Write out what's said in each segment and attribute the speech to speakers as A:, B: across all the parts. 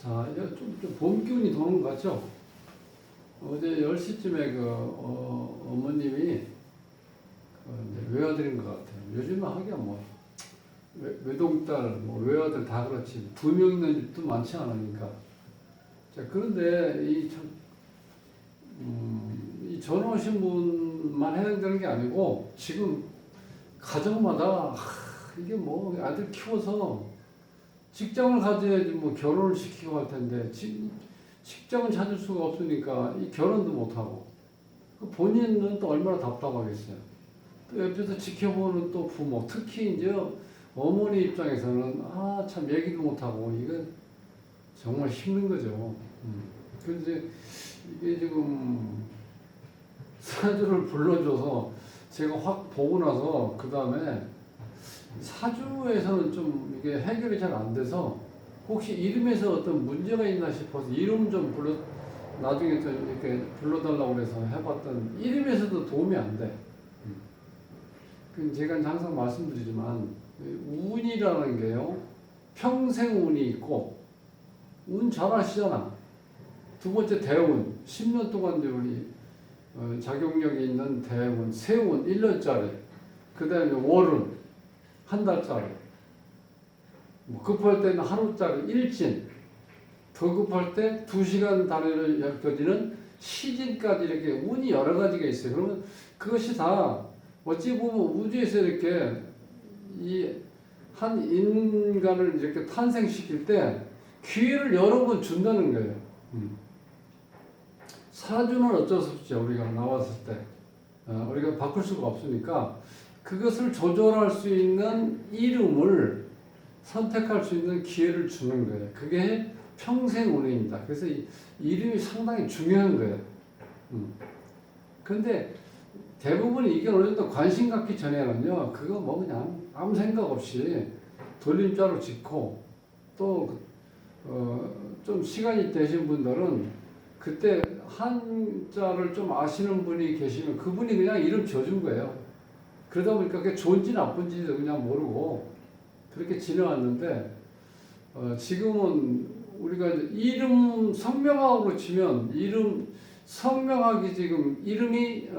A: 자, 이제 좀 봄 기운이 도는 것 같죠? 어제 10시쯤에 어머님이 이제 외아들인 것 같아요. 요즘은 하기야 뭐, 외동딸, 뭐 외아들 다 그렇지. 2명 있는 집도 많지 않으니까. 자, 그런데 이 전화 오신 분만 해당되는 게 아니고, 지금 가정마다, 이게 뭐 아들 키워서 직장을 가져야지 뭐 결혼을 시키고 할 텐데, 직장을 찾을 수가 없으니까 이 결혼도 못하고, 본인은 또 얼마나 답답하겠어요. 또 옆에서 지켜보는 또 부모, 특히 이제 어머니 입장에서는 참 얘기도 못하고, 이건 정말 힘든 거죠. 그런데 이게 지금 사주를 불러줘서 제가 확 보고 나서 그 다음에 사주에서는 좀 이게 해결이 잘 안 돼서 혹시 이름에서 어떤 문제가 있나 싶어서 이름 좀 나중에 좀 이렇게 불러달라고 그래서 해봤던 이름에서도 도움이 안 돼. 제가 항상 말씀드리지만 운이라는 게요, 평생 운이 있고 운 잘 아시잖아. 두 번째 대운, 10년 동안 이제 우리 자격력이 있는 대운, 세운 1년짜리, 그 다음에 월운 한 달짜리, 뭐 급할 때는 하루짜리 일진, 더 급할 때 2시간 단위로 엮여지는 시진까지 이렇게 운이 여러 가지가 있어요. 그러면 그것이 다 어찌 보면 우주에서 이렇게 이 한 인간을 이렇게 탄생시킬 때 기회를 여러 번 준다는 거예요. 사주는 어쩔 수 없죠. 우리가 나왔을 때 우리가 바꿀 수가 없으니까 그것을 조절할 수 있는 이름을 선택할 수 있는 기회를 주는 거예요. 그게 평생 운행입니다. 그래서 이름이 상당히 중요한 거예요. 그런데 대부분 이게 어느 정도 관심 갖기 전에는요, 그거 뭐 그냥 아무 생각 없이 돌림자로 짓고, 또 좀 시간이 되신 분들은 그때 한자를 좀 아시는 분이 계시면 그분이 그냥 이름 지어준 거예요. 그러다 보니까 그게 좋은지 나쁜지도 그냥 모르고 그렇게 지내왔는데, 지금은 우리가 이름 성명학으로 치면 성명학이 지금 이름이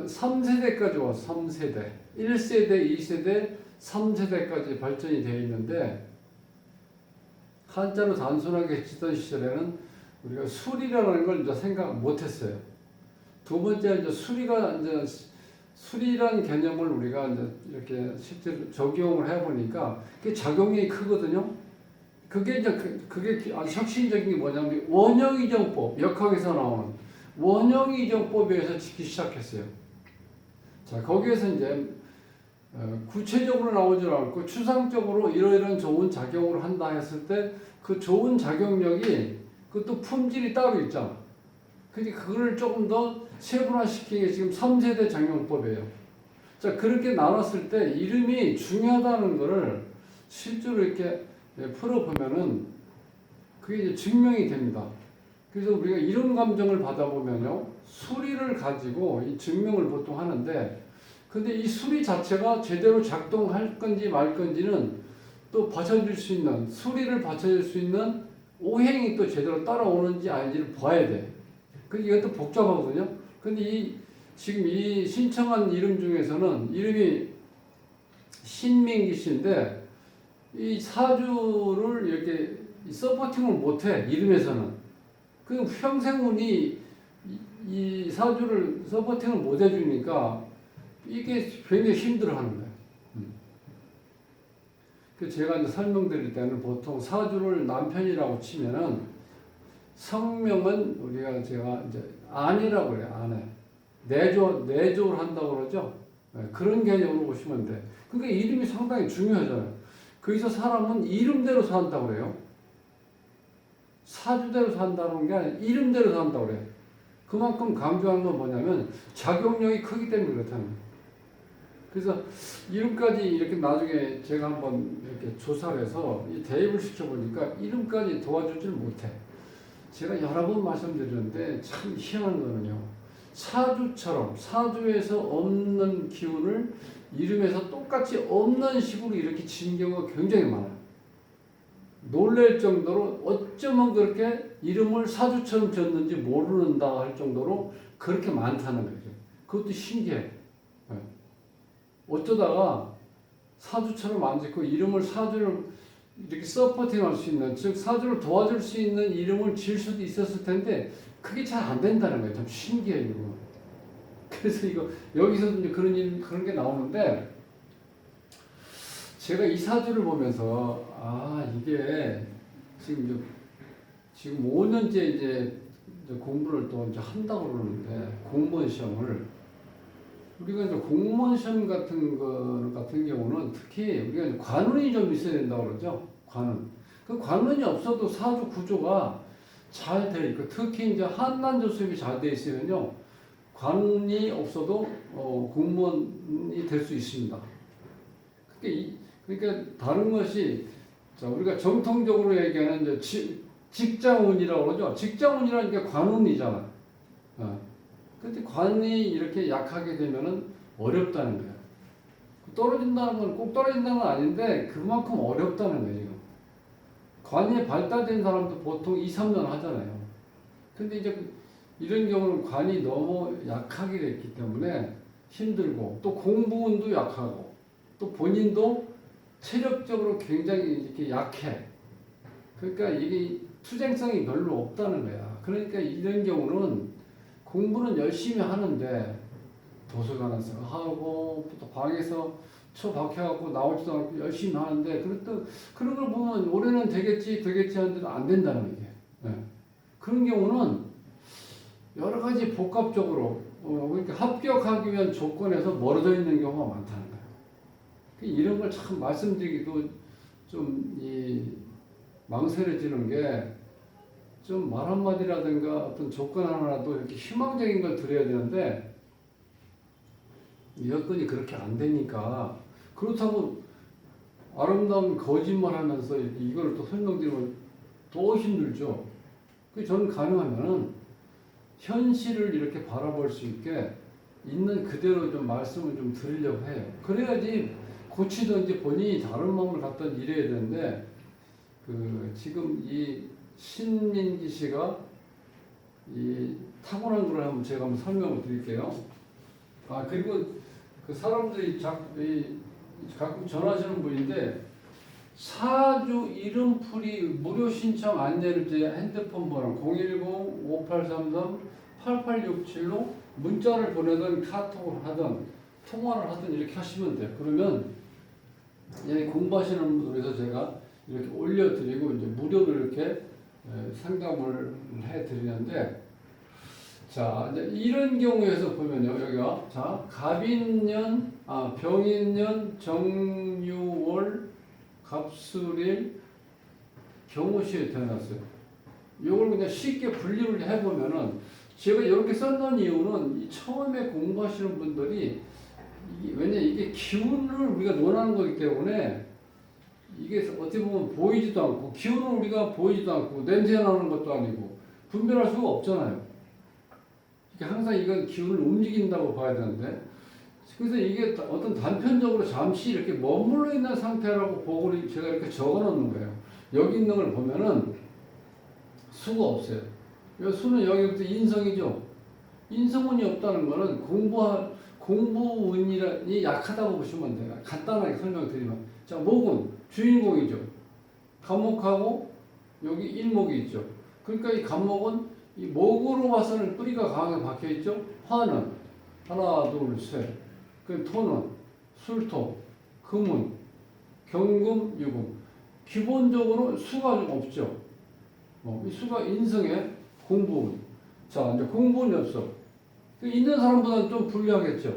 A: 3세대까지 와서 3세대, 1세대, 2세대, 3세대까지 발전이 되어 있는데, 한자로 단순하게 치던 시절에는 우리가 술이라는 걸 이제 생각 못 했어요. 두 번째, 이제 술이라는 개념을 우리가 이제 이렇게 실제로 적용을 해보니까 그게 작용이 크거든요. 그게 아주 혁신적인 게 뭐냐면 원형이정법, 역학에서 나오는 원형이정법에 의해서 짓기 시작했어요. 자, 거기에서 이제 구체적으로 나오지 않고 추상적으로 이러이러한 좋은 작용을 한다 했을 때 그 좋은 작용력이 그것도 품질이 따로 있잖아. 그러니까 그거를 조금 더 세분화시키는 게 지금 3세대 작용법이에요. 자, 그렇게 나눴을 때 이름이 중요하다는 거를 실제로 이렇게 풀어보면은 그게 이제 증명이 됩니다. 그래서 우리가 이름 감정을 받아보면요, 수리를 가지고 이 증명을 보통 하는데, 근데 이 수리 자체가 제대로 작동할 건지 말 건지는 또 받쳐줄 수 있는, 수리를 받쳐줄 수 있는 오행이 또 제대로 따라오는지 아닌지를 봐야 돼. 근데 이것도 복잡하거든요. 근데 지금 이 신청한 이름 중에서는 이름이 신민기 씨인데, 이 사주를 이렇게 서포팅을 못해, 이름에서는. 그 평생운이 이 사주를 서포팅을 못 해주니까 이게 굉장히 힘들어하는 거예요. 그 제가 이제 설명드릴 때는 보통 사주를 남편이라고 치면은 성명은 제가 이제 아내라고 그래요. 아내. 내조를 한다고 그러죠. 그런 개념으로 보시면 돼. 그러니까 이름이 상당히 중요하잖아요. 거기서 사람은 이름대로 산다고 그래요. 사주대로 산다는 게 아니라 이름대로 산다고 그래요. 그만큼 강조하는 건 뭐냐면 작용력이 크기 때문에 그렇다는 거예요. 그래서 이름까지 이렇게 나중에 제가 한번 이렇게 조사를 해서 대입을 시켜보니까 이름까지 도와주질 못해. 제가 여러 번 말씀드렸는데 참 희한한 거는요, 사주처럼 사주에서 없는 기운을 이름에서 똑같이 없는 식으로 이렇게 지은 경우가 굉장히 많아요. 놀랄 정도로 어쩌면 그렇게 이름을 사주처럼 지었는지 모르는다 할 정도로 그렇게 많다는 거죠. 그것도 신기해. 예. 어쩌다가 사주처럼 안 짓고 이름을 사주를 이렇게 서포팅할 수 있는, 즉 사주를 도와줄 수 있는 이름을 지을 수도 있었을 텐데 그게 잘 안 된다는 거예요. 참 신기해요. 이거. 그래서 이거 여기서도 이제 그런 게 나오는데 제가 이 사주를 보면서 이게 지금 5년째 이제 공부를 또 이제 한다고 그러는데 공무원 시험을 우리가 이제 공무원 시험 같은 경우는 특히 우리가 이제 관운이 좀 있어야 된다고 그러죠. 관운. 그 관운이 없어도 사주 구조가 잘 돼 있고 특히 이제 한난 조습이 잘 돼 있으면요. 관운이 없어도 공무원이 될 수 있습니다. 그러니까 다른 것이 우리가 정통적으로 얘기하는 이제 직장운이라고 그러죠. 직장운이라는 게 관운이잖아. 근데 관이 이렇게 약하게 되면은 어렵다는 거야. 떨어진다는 건 꼭 떨어진다는 건 아닌데 그만큼 어렵다는 거예요. 지금. 관이 발달된 사람도 보통 2, 3년 하잖아요. 근데 이제 이런 경우는 관이 너무 약하게 됐기 때문에 힘들고 또 공부운도 약하고 또 본인도 체력적으로 굉장히 이렇게 약해. 그러니까 이게 투쟁성이 별로 없다는 거야. 그러니까 이런 경우는 공부는 열심히 하는데 도서관에서 하고 또 방에서 처박혀갖고 나오지도 않고 열심히 하는데 그런 걸 보면 올해는 되겠지 하는데도 안 된다는 거예요. 네. 그런 경우는 여러 가지 복합적으로 그러니까 합격하기 위한 조건에서 멀어져 있는 경우가 많다는 거예요. 이런 걸 참 말씀드리기도 좀 망설여지는 게 좀 말 한마디라든가 어떤 조건 하나라도 이렇게 희망적인 걸 드려야 되는데 여건이 그렇게 안 되니까 그렇다고 아름다운 거짓말 하면서 이걸 또 설명드리면 더 힘들죠. 저는 가능하면은 현실을 이렇게 바라볼 수 있게 있는 그대로 좀 말씀을 좀 드리려고 해요. 그래야지 고치든지 본인이 다른 마음을 갖다 이래야 되는데 지금 이 신민기 씨가 이 타고난 걸 제가 한번 설명을 드릴게요. 그리고 그 사람들이 가끔 전화하시는 분인데 사주 이름풀이 무료 신청 안내를 제 핸드폰 번호 010-5833-8867로 문자를 보내든 카톡을 하든 통화를 하든 이렇게 하시면 돼요. 그러면 공부하시는 분들에서 제가 이렇게 올려드리고 이제 무료로 이렇게 상담을 해드리는데 자 이제 이런 경우에서 보면요 여기가 갑인년 병인년 정유월 갑술일 경우시에 태어났어요. 이걸 그냥 쉽게 분류를 해보면은 제가 이렇게 썼는 이유는 처음에 공부하시는 분들이 왜냐 이게 기운을 우리가 논하는 거기 때문에 이게 어떻게 보면 보이지도 않고 기운을 우리가 보이지도 않고 냄새 나는 것도 아니고 분별할 수가 없잖아요. 항상 이건 기운을 움직인다고 봐야 되는데 그래서 이게 어떤 단편적으로 잠시 이렇게 머물러 있는 상태라고 보고 제가 이렇게 적어 놓는 거예요. 여기 있는 걸 보면은 수가 없어요. 수는 여기부터 인성이죠. 인성운이 없다는 거는 공부운이 약하다고 보시면 돼요. 간단하게 설명드리면 자 목은 주인공이죠. 간목하고 여기 일목이 있죠. 그러니까 이 간목은 이 목으로 봐서는 뿌리가 강하게 박혀 있죠. 화는 하나, 둘, 셋. 그 토는 술토, 금은 경금, 유금. 기본적으로 수가 좀 없죠. 이 수가 인성의 공부운. 자 이제 공부운이 없어. 있는 사람보다는 좀 불리하겠죠.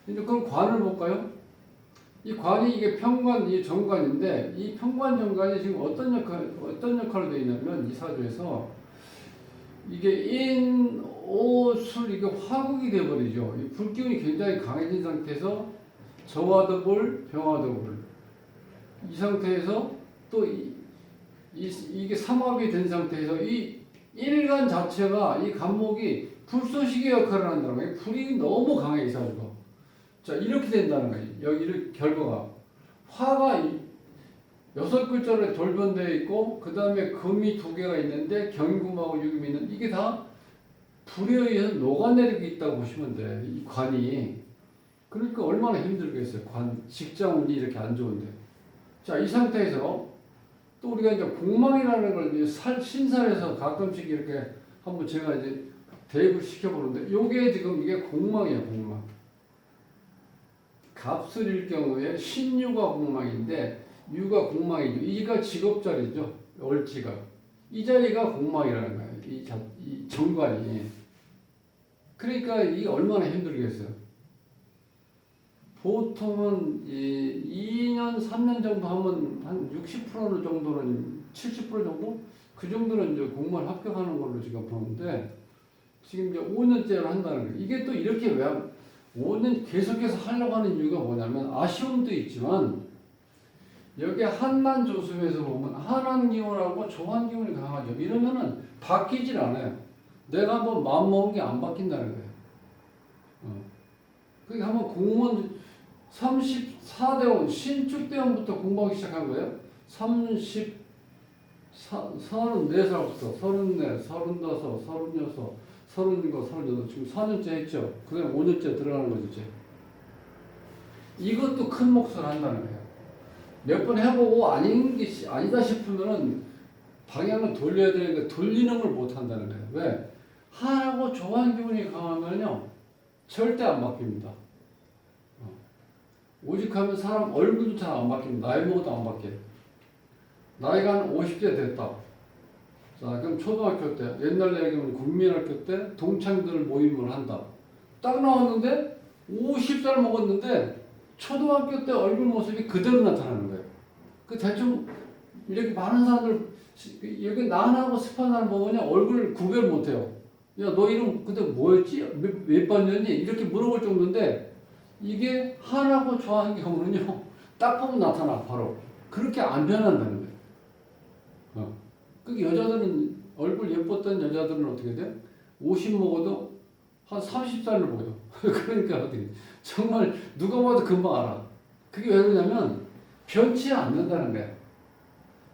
A: 이제 그럼 관을 볼까요? 이 관이 이게 평관, 이 정관인데 이 평관 정관이 지금 어떤 역할을 되어 있냐면 이 사주에서 이게 인, 오, 술 이게 화국이 되어버리죠. 이 불기운이 굉장히 강해진 상태에서 정화도 불, 병화도 불. 이 상태에서 또 이게 삼합이 된 상태에서 이 일간 자체가 이 간목이 불쏘시개 역할을 한다는 거예요. 불이 너무 강해 이 사주가. 자 이렇게 된다는 거예요. 여기 이렇게 결과가 화가 6글자로 돌변되어 있고 그 다음에 금이 2개가 있는데 경금하고 유금이 있는 이게 다 불에 의해서 녹아내리고 있다고 보시면 돼. 이 관이. 그러니까 얼마나 힘들겠어요. 직장운이 이렇게 안 좋은데. 자, 이 상태에서 또 우리가 이제 공망이라는 걸 이제 신살에서 가끔씩 이렇게 한번 제가 이제 대입을 시켜보는데 요게 지금 이게 공망이에요. 공망. 값을일 경우에 신유가 공망인데 유가 공망이죠. 이가 직업자리죠. 월지가. 이 자리가 공망이라는 거예요. 이 정관이. 그러니까 이게 얼마나 힘들겠어요. 보통은 2년, 3년 정도 하면 한 60% 정도는 70% 정도? 그 정도는 이제 공무원 합격하는 걸로 지금 보는데 지금 이제 5년째를 한다는 거예요. 이게 또 이렇게 왜 5년 계속해서 하려고 하는 이유가 뭐냐면 아쉬움도 있지만 여기 한난조수에서 보면 한한기운하고 조한기운이 강하죠. 이러면은 바뀌질 않아요. 내가 한번 마음먹은 게 안 바뀐다는 거예요. 그러니까 한번 공무원 34대원 신축대원부터 공부하기 시작한 거예요. 34살부터 34, 35, 36, 37, 38 지금 4년째 했죠. 그 다음에 5년째 들어가는 거죠. 이제. 이것도 큰 몫을 한다는 거예요. 몇 번 해보고 아니다 싶으면은 방향을 돌려야 되니까 돌리는 걸 못 한다는 거예요. 왜? 하고 조한 기운이 강하면요 절대 안 바뀝니다. 오직하면 사람 얼굴도 잘 안 바뀝니다. 나이 먹어도 안 바뀌어요. 나이가 한 50대 됐다. 자, 그럼 초등학교 때, 옛날 얘기하면 국민학교 때 동창들 모임을 한다. 딱 나왔는데 50살 먹었는데 초등학교 때 얼굴 모습이 그대로 나타나는 거예요. 그 대충 이렇게 많은 사람들 여기 나하고 습한 사람 보면 얼굴 구별 못해요. 야, 너 이름 그때 뭐였지? 몇 반이었니? 이렇게 물어볼 정도인데 이게 하나고 좋아하는 경우는요 딱 보면 나타나 바로 그렇게 안 변한다는 거예요. 그 여자들은 얼굴 예뻤던 여자들은 어떻게 돼? 50 먹어도 한 30살로 보여. 그러니까 어떻게 정말 누가 봐도 금방 알아. 그게 왜 그러냐면 변치 않는다는 거야.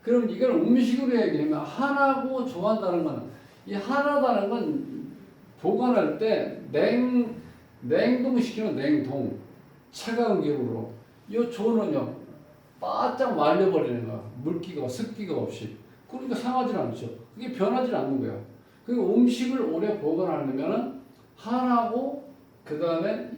A: 그럼 이걸 음식으로 얘기하면 하나고 좋아한다는 건 이 하나다는 건 보관할 때 냉동시키면 냉동 차가운 기름으로 이 조는요 바짝 말려버리는 거야. 물기가 습기가 없이. 그러니까 상하지 않죠. 그게 변하지 않는 거야. 그러니까 음식을 오래 보관하려면은 하나고 그 다음에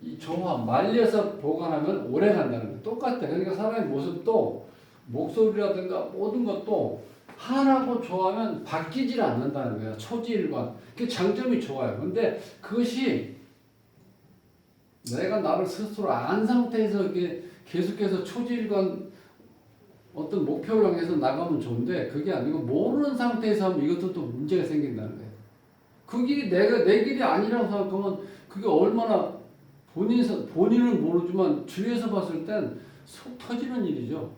A: 이 조화 말려서 보관하면 오래 간다는 거야. 똑같아. 그러니까 사람의 모습도 목소리라든가 모든 것도 하나고 좋아하면 바뀌질 않는다는 거야. 초지일관. 그 장점이 좋아요. 근데 그것이 내가 나를 스스로 안 상태에서 이게 계속해서 초지일관 어떤 목표를 향해서 나가면 좋은데 그게 아니고 모르는 상태에서 하면 이것도 또 문제가 생긴다는 거예요. 그 길이 내 길이 아니라고 생각하면 그게 얼마나 본인은 모르지만 주위에서 봤을 땐 속 터지는 일이죠.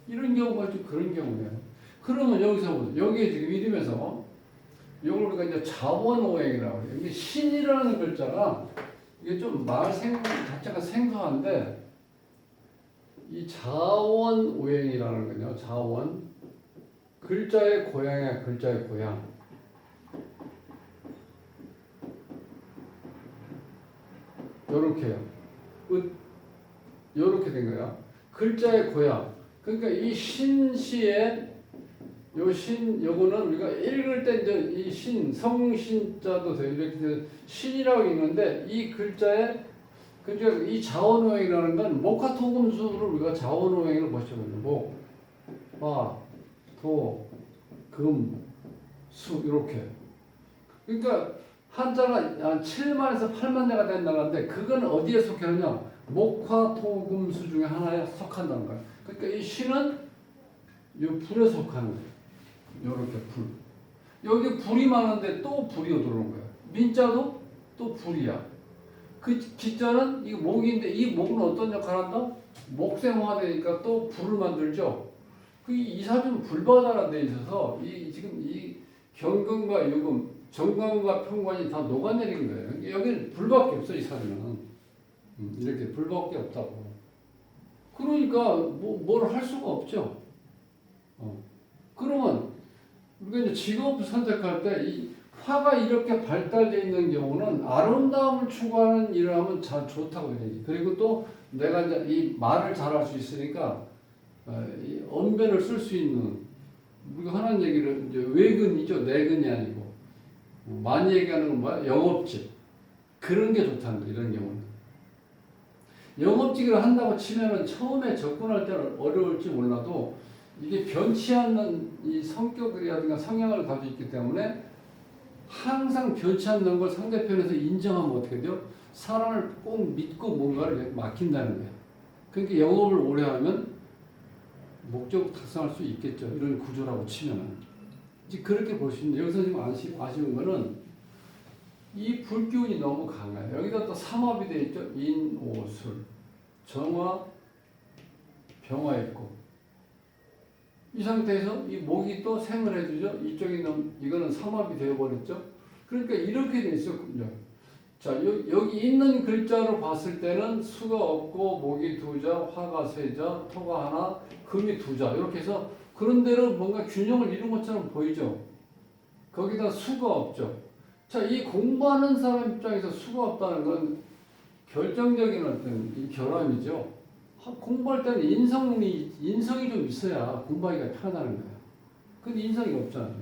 A: 이런 경우가 좀 그런 경우예요. 그러면 여기서 보세요. 여기에 지금 이름에서 이걸 우리가 이제 자원오행이라고 해요. 이게 신이라는 글자가 이게 좀 자체가 생소한데 이 자원오행이라는 건요. 자원 글자의 고향이야. 글자의 고향. 요렇게요. 요렇게 된 거야. 글자의 고향. 그러니까 이 신시에 요거는 우리가 읽을 때 이제 이 성신자도 돼요. 이렇게 신이라고 읽는데 이 글자에 그러니까 이 자원오행이라는 건 목화토금수를 우리가 자원오행으로 보시거든요. 목, 화, 토, 금, 수 이렇게. 그러니까 한자가 한 7만에서 8만 자가 된다는데 그건 어디에 속하느냐? 목화토금수 중에 하나에 속한다는 거예요. 그러니까 이 신은 이 불에 속하는 거예요. 요렇게 불. 여기 불이 많은데 또 불이 들어오는 거예요. 민자도 또 불이야. 그 기자는 이 목인데 이 목은 어떤 역할을 한다? 목생화되니까 또 불을 만들죠. 그 이사주는 불바다라 돼 있어서 지금 이 경금과 유금, 정관과 평관이 다 녹아내린 거예요. 여기는 불밖에 없어 이 사주는. 이렇게 불밖에 없다고. 그러니까 뭘 할 수가 없죠. 그러면 우리가 이제 직업 선택할 때 이 화가 이렇게 발달되어 있는 경우는 아름다움을 추구하는 일을 하면 잘 좋다고 얘기. 그리고 또 내가 이제 이 말을 잘할 수 있으니까 이 언변을 쓸 수 있는 우리가 하는 얘기를 이제 외근이죠. 내근이 아니고 많이 얘기하는 건 뭐야? 영업직. 그런 게 좋다는 거예요. 이런 경우는. 영업직을 한다고 치면은 처음에 접근할 때는 어려울지 몰라도 이게 변치 않는 이 성격이라든가 성향을 가지고 있기 때문에 항상 변치 않는 걸 상대편에서 인정하면 어떻게 돼요? 사람을 꼭 믿고 뭔가를 맡긴다는 거예요. 그러니까 영업을 오래 하면 목적 달성할 수 있겠죠. 이런 구조라고 치면은. 이제 그렇게 볼 수 있는데 여기서 지금 아쉬운 거는 이 불기운이 너무 강해요. 여기다 또 삼합이 되어 있죠. 인, 오, 술. 정화, 병화 있고. 이 상태에서 이 목이 또 생을 해주죠. 이거는 삼합이 되어버렸죠. 그러니까 이렇게 돼 있어요. 자, 여기 있는 글자로 봤을 때는 수가 없고 목이 두 자, 화가 세 자, 토가 하나, 금이 두 자. 이렇게 해서 그런 대로 뭔가 균형을 이룬 것처럼 보이죠. 거기다 수가 없죠. 자, 이 공부하는 사람 입장에서 수가 없다는 건 결정적인 어떤 이 결함이죠. 공부할 때는 인성이 좀 있어야 공부하기가 편하다는 거예요. 근데 인성이 없잖아요.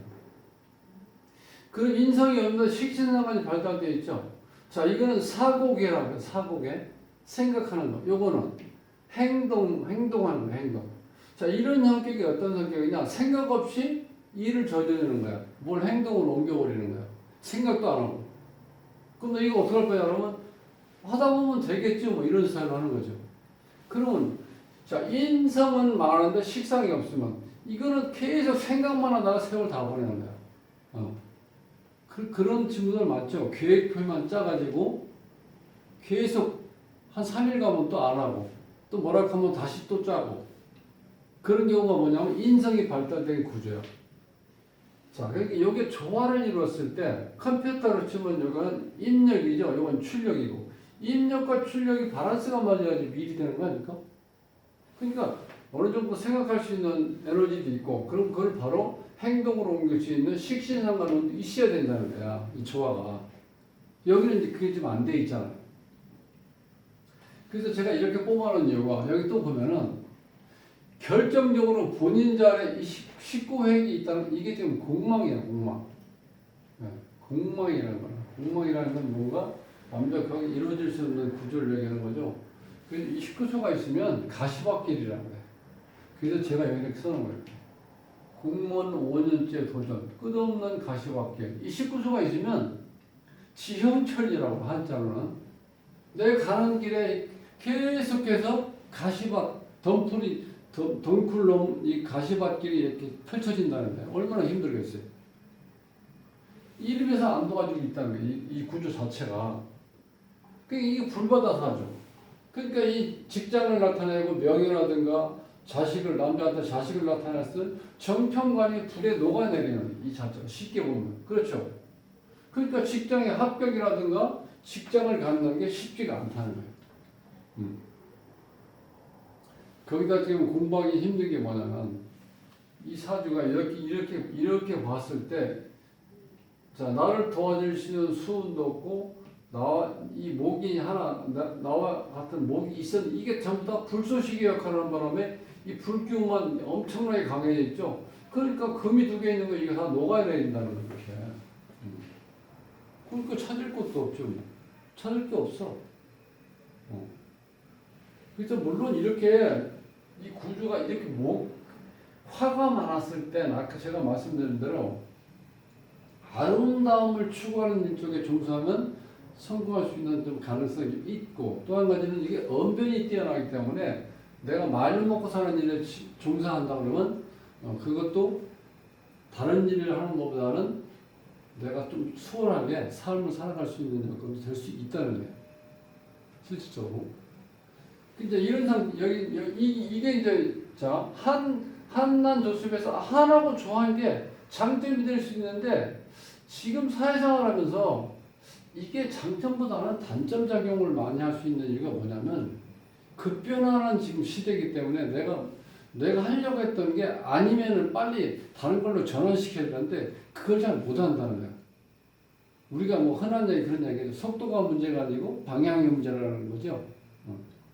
A: 그 인성이 없는 식신상관이 발달되어 있죠. 자, 이거는 사고계라고 해요. 사고계. 생각하는 거. 요거는 행동하는 거, 행동. 자, 이런 성격이 어떤 성격이냐? 생각 없이 일을 저지르는 거야. 뭘 행동으로 옮겨버리는 거야. 생각도 안 하고. 그럼 이거 어떻게 할 거냐? 그러면 하다 보면 되겠죠. 뭐 이런 스타일로 하는 거죠. 그러면 자, 인성은 많은데 식상이 없으면 이거는 계속 생각만 하다가 세월 다 보내는 거야. 그런 친구들 많죠. 계획표만 짜가지고 계속 한 3일 가면 또 안 하고 또 뭐라 하면 다시 또 짜고 그런 경우가 뭐냐면 인성이 발달된 구조야. 자, 그러니까 이게 조화를 이루었을 때 컴퓨터로 치면 이건 입력이죠. 이건 출력이고 입력과 출력이 밸런스가 맞아야지 미리 되는 거 아닙니까? 그러니까 어느 정도 생각할 수 있는 에너지도 있고 그럼 그걸 바로 행동으로 옮길 수 있는 식신상관도 있어야 된다는 거야. 이 조화가. 여기는 이제 그게 좀 안 돼 있잖아요. 그래서 제가 이렇게 뽑아놓은 이유가 여기 또 보면은 결정적으로 본인 자리에 19획이 있다는 이게 지금 공망이야. 공망. 네, 공망이라는 거야. 공망이라는 건 뭔가 완벽하게 이루어질 수 없는 구조를 얘기하는 거죠. 그래서 29수가 있으면 가시밭길이라고 해요. 그래서 제가 여기 이렇게 써놓은 거예요. 공무원 5년째 도전, 끝없는 가시밭길. 이 19수가 있으면 지형철이라고 한자로는 내가 가는 길에 계속해서 가시밭, 덩쿨 이 가시밭길이 이렇게 펼쳐진다는 거예요. 얼마나 힘들겠어요. 이름에서 안 도와주고 있다는 거예요. 이 구조 자체가. 그러니까 이게 불바다사죠. 그러니까 이 직장을 나타내고 명예라든가 남자한테 자식을 나타냈을 정평관이 불에 녹아내리는 이 자체가 쉽게 보면. 그렇죠. 그러니까 직장의 합격이라든가 직장을 갖는 게 쉽지가 않다는 거예요. 거기다 지금 공부하기 힘든 게 뭐냐면 이 사주가 이렇게 봤을 때 자, 나를 도와줄 수 있는 수운도 없고 이 목이 나와 같은 목이 있었는데 이게 전부 다 불쏘시개 역할을 하는 바람에 이 불기운만 엄청나게 강해져 있죠. 그러니까 금이 두 개 있는 거 이게 다 녹아내린다는 거예요. 이렇게. 그러니까 찾을 곳도 없죠. 찾을 게 없어. 그래서 물론 이렇게 이 구조가 이렇게 화가 많았을 때 아까 제가 말씀드린 대로 아름다움을 추구하는 일 쪽에 종사하면 성공할 수 있는 좀 가능성이 있고 또 한 가지는 이게 언변이 뛰어나기 때문에 내가 말을 먹고 사는 일에 종사한다 그러면 그것도 다른 일을 하는 것보다는 내가 좀 수월하게 삶을 살아갈 수 있는 여건이 될 수 있다는 거예요. 실질적으로. 이제 이런 이게 이제 자 한난 조습에서 한하고 좋아하는 게 장점이 될 수 있는데 지금 사회생활하면서 이게 장점보다는 단점 작용을 많이 할 수 있는 이유가 뭐냐면 급변하는 지금 시대이기 때문에 내가 하려고 했던 게 아니면은 빨리 다른 걸로 전환시켜야 되는데 그걸 잘 못한다는 거야. 우리가 뭐 흔한 얘기 그런 얘기죠. 속도가 문제가 아니고 방향의 문제라는 거죠.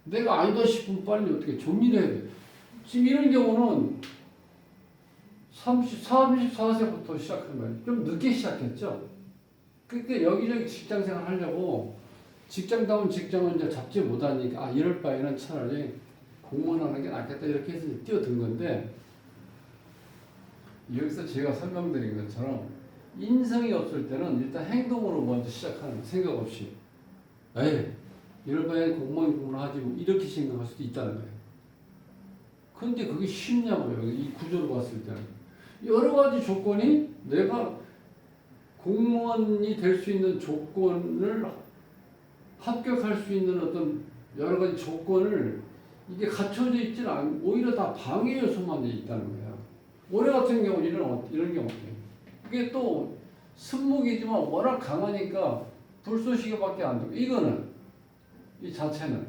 A: 내가 아니다 싶으면 빨리 어떻게 조밀해야 돼. 지금 이런 경우는 34세부터 시작한 거예요. 좀 늦게 시작했죠. 그러니까 여기저기 직장 생활 하려고 직장다운 직장을 이제 잡지 못하니까 이럴 바에는 차라리 공무원 하는 게 낫겠다 이렇게 해서 뛰어든 건데 여기서 제가 설명드린 것처럼 인성이 없을 때는 일단 행동으로 먼저 시작하는 생각 없이 에이 이럴 바에 공무원 하지 뭐 이렇게 생각할 수도 있다는 거예요. 근데 그게 쉽냐고요. 이 구조를 봤을 때는 여러 가지 조건이 내가 공무원이 될 수 있는 조건을 합격할 수 있는 어떤 여러 가지 조건을 이게 갖춰져 있지는 않고 오히려 다 방해 요소만 있다는 거예요. 올해 같은 경우 이런 경우 그게 또 승무기지만 워낙 강하니까 불쏘시개밖에 안 되고 이거는 이 자체는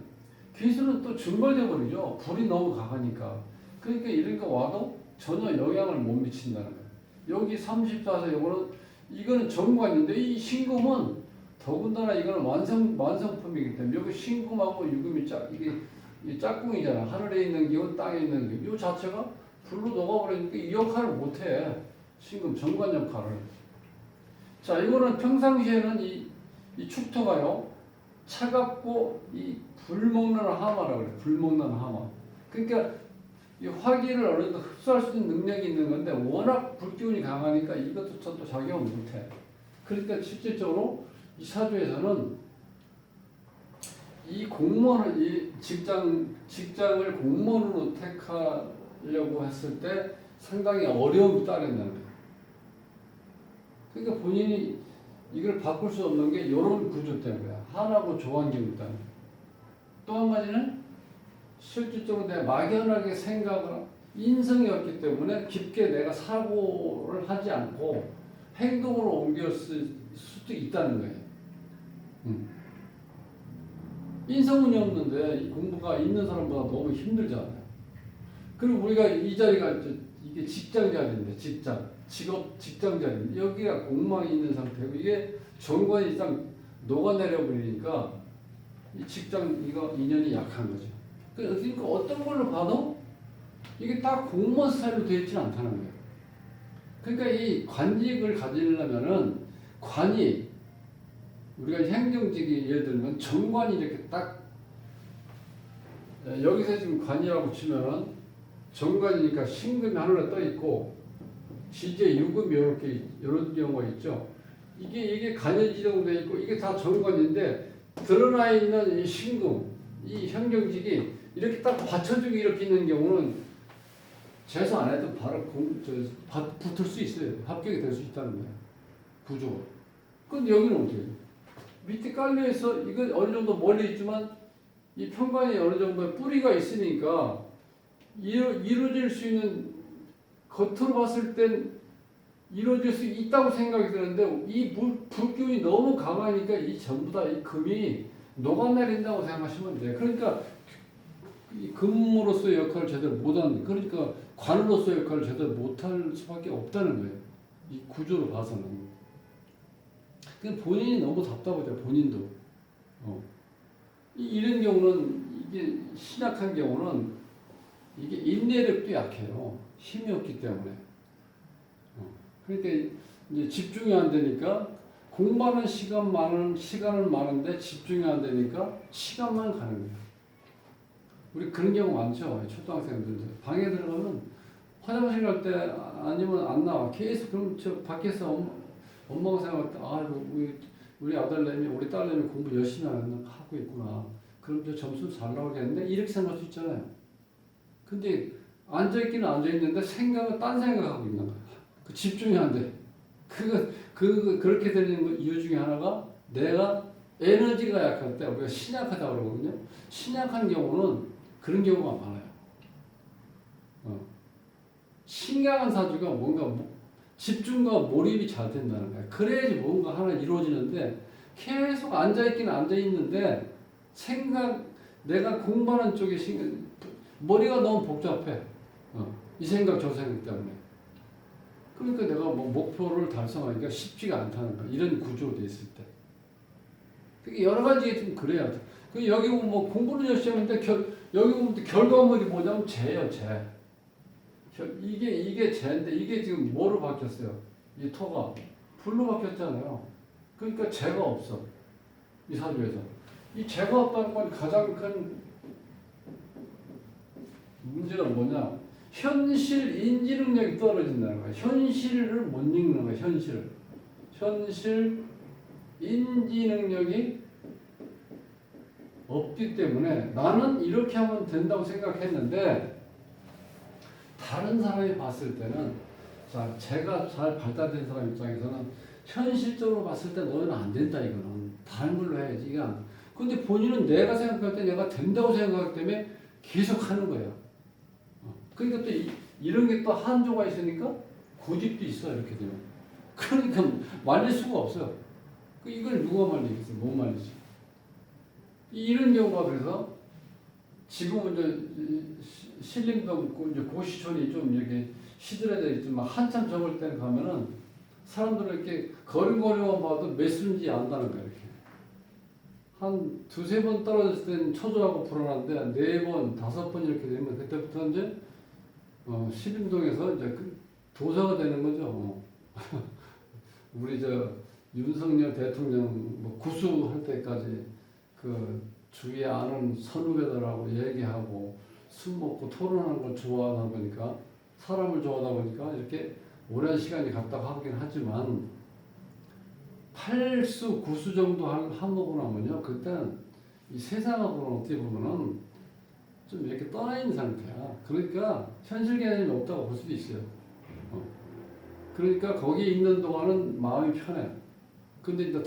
A: 기술은 또 증발돼 버리죠. 불이 너무 강하니까. 그러니까 이런 거 와도 전혀 영향을 못 미친다는 거예요. 여기 34세 이거는 정관인데 이 신금은 더군다나 이거는 완성품이기 때문에 여기 신금하고 유금이 이게 짝꿍이잖아. 하늘에 있는 기운, 땅에 있는 기운. 이 자체가 불로 녹아버리니까 이 역할을 못해. 신금 정관 역할을. 자, 이거는 평상시에는 이 축토가요. 차갑고 이 불 먹는 하마라고 그래. 불 먹는 하마. 그러니까 이 화기를 어느 정도 흡수할 수 있는 능력이 있는 건데 워낙 불기운이 강하니까 이것도 또 작용을 못해. 그러니까 실질적으로 이 사주에서는 이 공무원을 이 직장을 공무원으로 택하려고 했을 때 상당히 어려움이 따른다는 거예요. 그러니까 본인이 이걸 바꿀 수 없는 게 이런 구조 때문이야. 하나고 조환경이 때문에. 또 한 가지는 실질적으로 내가 막연하게 생각을 인성이 없기 때문에 깊게 내가 사고를 하지 않고 행동으로 옮겼을 수도 있다는 거예요. 인성운이 없는데 이 공부가 있는 사람보다 너무 힘들잖아요. 그리고 우리가 이 자리가 이게 직장 자리인데 직장 자리인데 여기가 공망이 있는 상태고 이게 정관이 딱 녹아내려 버리니까 이 직장 이거 인연이 약한 거죠. 그러니까 어떤 걸로 봐도 이게 딱 공무원 스타일로 되어 있지는 않다는 거예요. 그러니까 이 관직을 가지려면은 관이 우리가 행정직이 예를 들면 정관이 이렇게 딱 여기서 지금 관이라고 치면은 정관이니까 신금이 하늘에 떠 있고 지지에 유금이 이런 경우가 있죠. 이게 간이 지정되어 있고 이게 다 정관인데 드러나 있는 이 신금, 이 행정직이 이렇게 딱 받쳐주기 이렇게 있는 경우는 재수 안 해도 바로 붙을 수 있어요. 합격이 될 수 있다는 거예요. 구조가. 근데 여기는 어떻게 해요? 밑에 깔려있어 이거 어느 정도 멀리 있지만 이 평관이 어느 정도의 뿌리가 있으니까 이루어질 수 있는 겉으로 봤을 땐 이루어질 수 있다고 생각이 드는데 이 불기운이 너무 강하니까 이 전부 다 이 금이 녹아내린다고 생각하시면 돼요. 그러니까 이 금으로서의 역할을 제대로 못하는 그러니까 관으로서의 역할을 제대로 못할 수밖에 없다는 거예요. 이 구조로 봐서는. 그냥 본인이 너무 답답하죠. 본인도. 이런 경우는 이게 신약한 경우는 이게 인내력도 약해요. 힘이 없기 때문에. 그러니까 이제 집중이 안 되니까 공부하는 시간은 많은데 집중이 안 되니까 시간만 가는 거예요. 우리 그런 경우 많죠. 초등학생들 방에 들어가면 화장실 갈 때 아니면 안 나와. 계속 그럼 저 밖에서 엄마가 생각할 때 우리 아들내미 우리 딸내미 공부 열심히 하고 있구나. 그럼 저 점수 잘 나오겠는데 이렇게 생각할 수 있잖아요. 근데 앉아있기는 앉아있는데 생각은 딴 생각하고 있는 거야. 그 집중이 안 돼. 그렇게 되는 이유 중에 하나가 내가 에너지가 약할 때 우리가 신약하다고 그러거든요. 신약한 경우는 그런 경우가 많아요. 신강한 사주가 뭔가 집중과 몰입이 잘 된다는 거야. 그래야지 뭔가 하나 이루어지는데 계속 앉아있기는 앉아있는데 내가 공부하는 쪽에 머리가 너무 복잡해. 이 생각 저 생각 때문에. 그러니까 내가 뭐 목표를 달성하기가 쉽지가 않다는 거야. 이런 구조로 돼 있을 때. 그게 여러 가지 좀 그래야 돼. 그 여기 보면 뭐 공부를 열심히 하는데 여기 보면 결과물이 뭐냐면 재예요, 재. 이게 재인데 이게 지금 뭐로 바뀌었어요? 이 토가 불로 바뀌었잖아요. 그러니까 재가 없어. 이 사주에서. 이 재가 없다는 건 가장 큰 문제가 뭐냐? 현실 인지 능력이 떨어진다는 거야. 현실을 못 읽는 거야. 현실 인지 능력이 없기 때문에 나는 이렇게 하면 된다고 생각했는데 다른 사람이 봤을 때는 자 제가 잘 발달된 사람 입장에서는 현실적으로 봤을 때 너는 안 된다 이거는 다른 걸로 해야지 이게 안. 근데 본인은 내가 생각할 때 내가 된다고 생각하기 때문에 계속 하는 거예요. 그러니까 또 이런 게 또 한조가 있으니까 고집도 있어 이렇게 되면. 그러니까 말릴 수가 없어요. 이걸 누가 말리겠어? 못 말리지. 이런 경우가 그래서 지금은 이제 신림동 이제 고시촌이 좀 이렇게 시들해져 있지만 한참 저물 때 가면은 사람들은 이렇게 거리거리만 봐도 몇 수인지 안다는 거야 이렇게. 한 두세 번 떨어졌을 때는 초조하고 불안한데 네 번, 다섯 번 이렇게 되면 그때부터 이제 신림동에서 이제 도사가 되는 거죠. 우리 저 윤석열 대통령 뭐 구수할 때까지 그 주위에 아는 선후배들하고 얘기하고 술 먹고 토론하는 걸 좋아하다 보니까 사람을 좋아하다 보니까 이렇게 오랜 시간이 갔다고 하긴 하지만 8수, 9수 정도 하고 나면요 그때는 이 세상하고는 어떻게 보면은 좀 이렇게 떠나 있는 상태야. 그러니까 현실 개념이 없다고 볼 수도 있어요. 그러니까 거기에 있는 동안은 마음이 편해. 근데 이제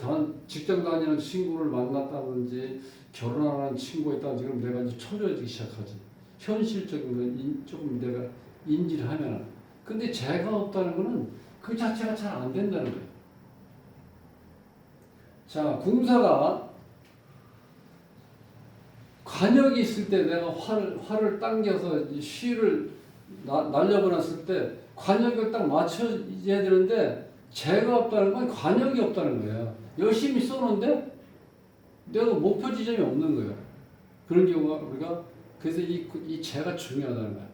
A: 직장 다니는 친구를 만났다든지 결혼하는 친구가 있다든지 그럼 내가 이제 초조해지기 시작하지. 현실적인 건 조금 내가 인지를 하면은. 근데 재가 없다는 거는 그 자체가 잘 안 된다는 거예요. 자, 궁사가 관역이 있을 때 내가 활을 당겨서 쉬를 날려보냈을 때 관역을 딱 맞춰야 되는데 재가 없다는 건 관역이 없다는 거예요. 열심히 쏘는데 내가 목표 지점이 없는 거예요. 그런 경우가 우리가 그래서 이 재가 중요하다는 거예요.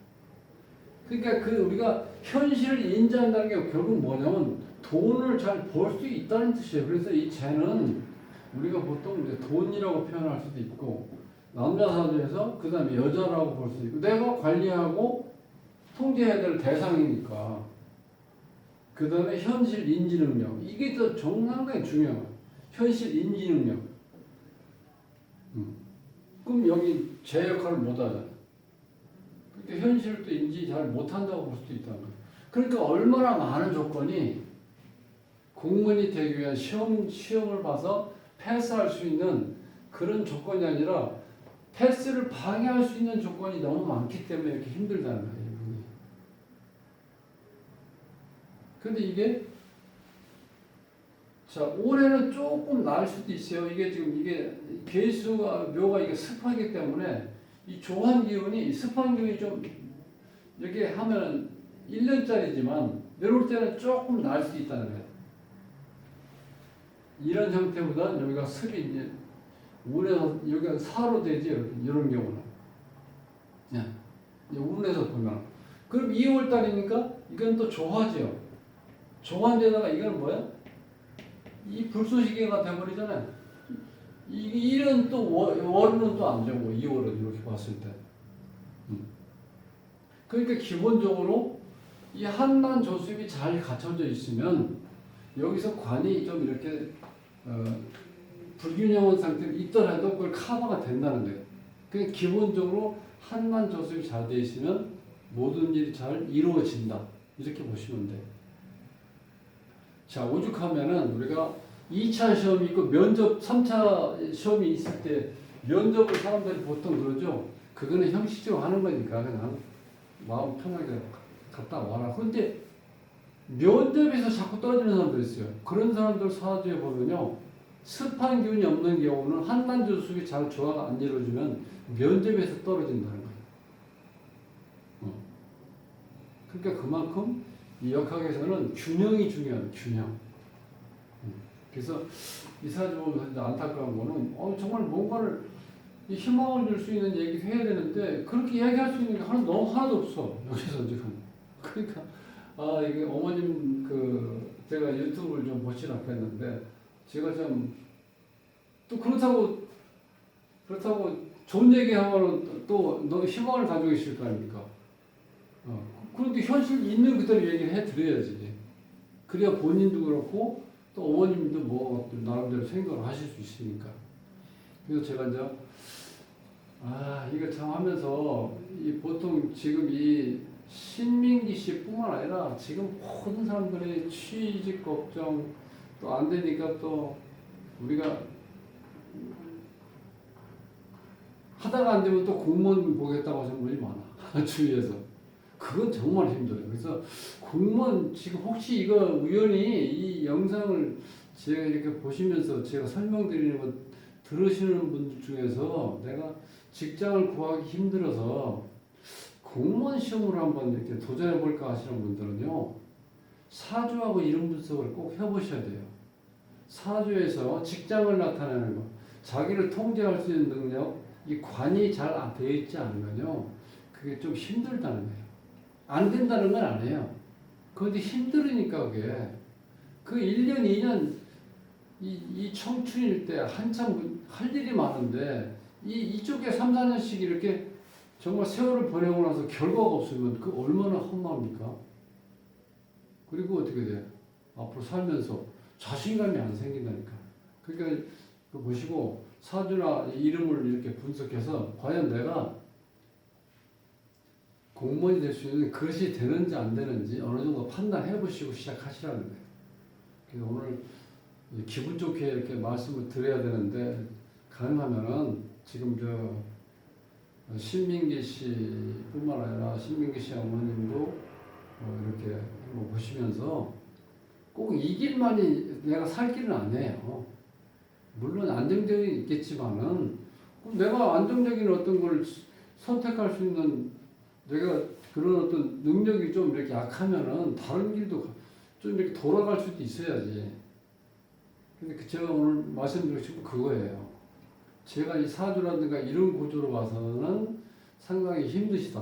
A: 그러니까 우리가 현실을 인지한다는 게 결국 뭐냐면 돈을 잘 벌 수 있다는 뜻이에요. 그래서 이 재는 우리가 보통 이제 돈이라고 표현할 수도 있고 남자 사주에서 그 다음에 여자라고 볼 수 있고 내가 관리하고 통제해야 될 대상이니까 그 다음에 현실 인지 능력 이게 더 상당히 중요해요. 현실 인지 능력. 그럼 여기 제 역할을 못 하잖아요. 그러니까 현실을 또 인지 잘 못한다고 볼 수도 있다는 거예요. 그러니까 얼마나 많은 조건이 공무원이 되기 위한 시험을 봐서 패스할 수 있는 그런 조건이 아니라 패스를 방해할 수 있는 조건이 너무 많기 때문에 이렇게 힘들다는 거예요. 근데 이게 자 올해는 조금 나을 수도 있어요. 이게 지금 이게 개수가 묘가 이게 습하기 때문에 이 조한 기운이 습한 기운이 좀 이렇게 하면 1년짜리지만 내려올 때는 조금 나을 수 있다는 거예요. 이런 형태보다 여기가 습이 이제 운에서 여기가 사로 되지 이런 경우는 운에서 보면 그럼 2월 달이니까 이건 또 조화죠. 조화인데다가 이건 뭐야? 이 불쏘시개가 돼버리잖아요. 이런 또 월은 또 안 좋은 거 2월은 이렇게 봤을 때. 그러니까 기본적으로 이 한난 조습이 잘 갖춰져 있으면 여기서 관이 좀 이렇게 불균형한 상태로 있더라도 그걸 커버가 된다는 거예요. 그러니까 기본적으로 한난 조습이 잘 돼 있으면 모든 일이 잘 이루어진다. 이렇게 보시면 돼요. 자, 오죽하면은 우리가 2차 시험이 있고 면접 3차 시험이 있을 때 면접을 사람들이 보통 그러죠. 그거는 형식적으로 하는 거니까 그냥 마음 편하게 갔다 와라. 그런데 면접에서 자꾸 떨어지는 사람들 있어요. 그런 사람들 사주에 보면요. 습한 기운이 없는 경우는 한반도 수습이 잘 조화가 안 이루어지면 면접에서 떨어진다는 거예요. 그러니까 그만큼 이 역학에서는 균형이 중요한 균형. 그래서 이 사주 보면서 안타까운 거는 정말 뭔가를 이 희망을 줄 수 있는 얘기를 해야 되는데 그렇게 이야기할 수 있는 게 하나도 없어 여기서 지금. 그러니까 이게 어머님 제가 유튜브를 좀 보시라고 했는데 제가 좀 또 그렇다고 좋은 얘기하면 또 너무 희망을 가지고 계실 거 아닙니까? 그런데 현실 있는 그대로 얘기를 해드려야지. 그래야 본인도 그렇고 또 어머님도 뭐 나름대로 생각을 하실 수 있으니까. 그래서 제가 이제 이거 참 하면서 보통 지금 이 신민기 씨뿐만 아니라 지금 모든 사람들이 취직 걱정 또 안 되니까 또 우리가 하다가 안 되면 또 공무원 보겠다고 하시는 분이 많아. 주위에서. 그건 정말 힘들어요. 그래서 공무원 지금 혹시 이거 우연히 이 영상을 제가 이렇게 보시면서 제가 설명드리는 거 들으시는 분들 중에서 내가 직장을 구하기 힘들어서 공무원 시험을 한번 이렇게 도전해 볼까 하시는 분들은요. 사주하고 이름 분석을 꼭 해보셔야 돼요. 사주에서 직장을 나타내는 거, 자기를 통제할 수 있는 능력, 이 관이 잘 되어 있지 않으면요. 그게 좀 힘들다는 거예요. 안 된다는 건 아니에요. 그런데 힘들으니까 그게 그 1년, 2년 이 청춘일 때 한참 할 일이 많은데 이쪽에 3, 4년씩 이렇게 정말 세월을 보내고 나서 결과가 없으면 그 얼마나 험합니까? 그리고 어떻게 돼? 앞으로 살면서 자신감이 안 생긴다니까. 그러니까 보시고 사주나 이름을 이렇게 분석해서 과연 내가 공무원이 될 수 있는 그것이 되는지 안 되는지 어느 정도 판단해 보시고 시작하시라는 거예요. 그래서 오늘 기분 좋게 이렇게 말씀을 드려야 되는데 가능하면은 지금 신민기 씨뿐만 아니라 신민기 씨 어머님도 이렇게 한번 보시면서 꼭 이 길만이 내가 살 길은 아니에요. 물론 안정적이 있겠지만은 내가 안정적인 어떤 걸 선택할 수 있는 내가 그런 어떤 능력이 좀 이렇게 약하면은 다른 길도 좀 이렇게 돌아갈 수도 있어야지. 근데 제가 오늘 말씀드리고 싶은 그거예요. 제가 이 사주라든가 이런 구조로 봐서는 상당히 힘드시다.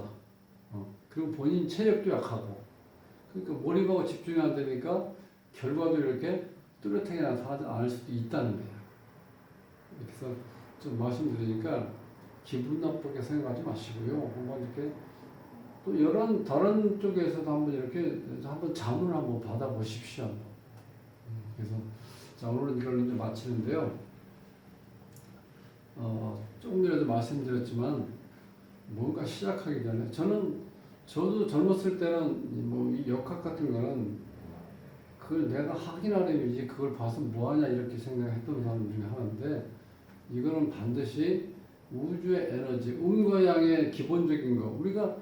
A: 그리고 본인 체력도 약하고. 그러니까 몰입하고 집중이 안 되니까 결과도 이렇게 뚜렷하게 나타나지 않을 수도 있다는 거예요. 그래서 좀 말씀드리니까 기분 나쁘게 생각하지 마시고요. 한번 이렇게 또 다른 쪽에서도 한번 이렇게 한번 자문을 한번 받아보십시오. 그래서 자 오늘은 이걸로 이제 마치는데요. 조금 전에도 말씀드렸지만 뭔가 시작하기 전에 저도 젊었을 때는 뭐 이 역학 같은 거는 그걸 내가 하긴 하려면 그걸 봐서 뭐하냐 이렇게 생각했던 사람 중에 하나인데 이거는 반드시 우주의 에너지, 음과 양의 기본적인 거. 우리가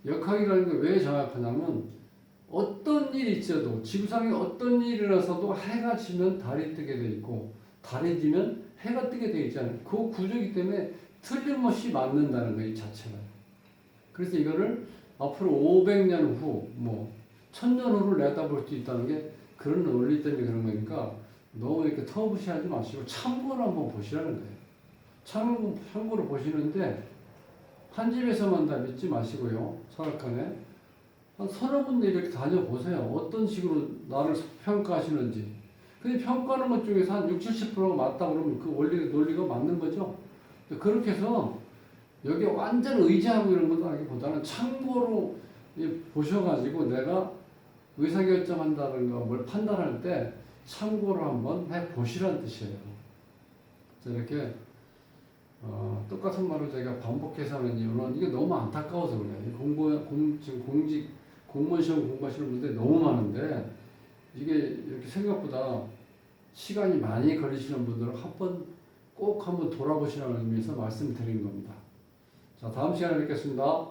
A: 역학이라는 게 왜 정확하냐면 어떤 일이 있어도 지구상에 어떤 일이 일어나서도 해가 지면 달이 뜨게 돼 있고 달이 지면 해가 뜨게 돼 있잖아요. 그 구조이기 때문에 틀림없이 맞는다는 거예요, 이 자체가. 그래서 이거를 앞으로 500년 후, 1000년 후를 내다볼 수 있다는 게 그런 원리 때문에 그런 거니까 너무 이렇게 터부시하지 마시고 참고를 한번 보시라는 거예요. 참고로 보시는데 한 집에서만 다 믿지 마시고요. 사각관에 한 서너 군데 이렇게 다녀보세요. 어떤 식으로 나를 평가하시는지. 근데 평가하는 것 중에서 한 60, 70%가 맞다 그러면 그 논리가 맞는 거죠. 그렇게 해서 여기에 완전 의지하고 이런 것도 아니기보다는 참고로 보셔가지고 내가 의사결정한다든가 뭘 판단할 때 참고로 한번 해보시라는 뜻이에요. 이렇게 똑같은 말을 제가 반복해서 하는 이유는 이게 너무 안타까워서 그래요. 지금 공무원 시험 공부하시는 분들이 너무 많은데 이게 이렇게 생각보다 시간이 많이 걸리시는 분들은 꼭 한번 돌아보시라는 의미에서 말씀드린 겁니다. 자, 다음 시간에 뵙겠습니다.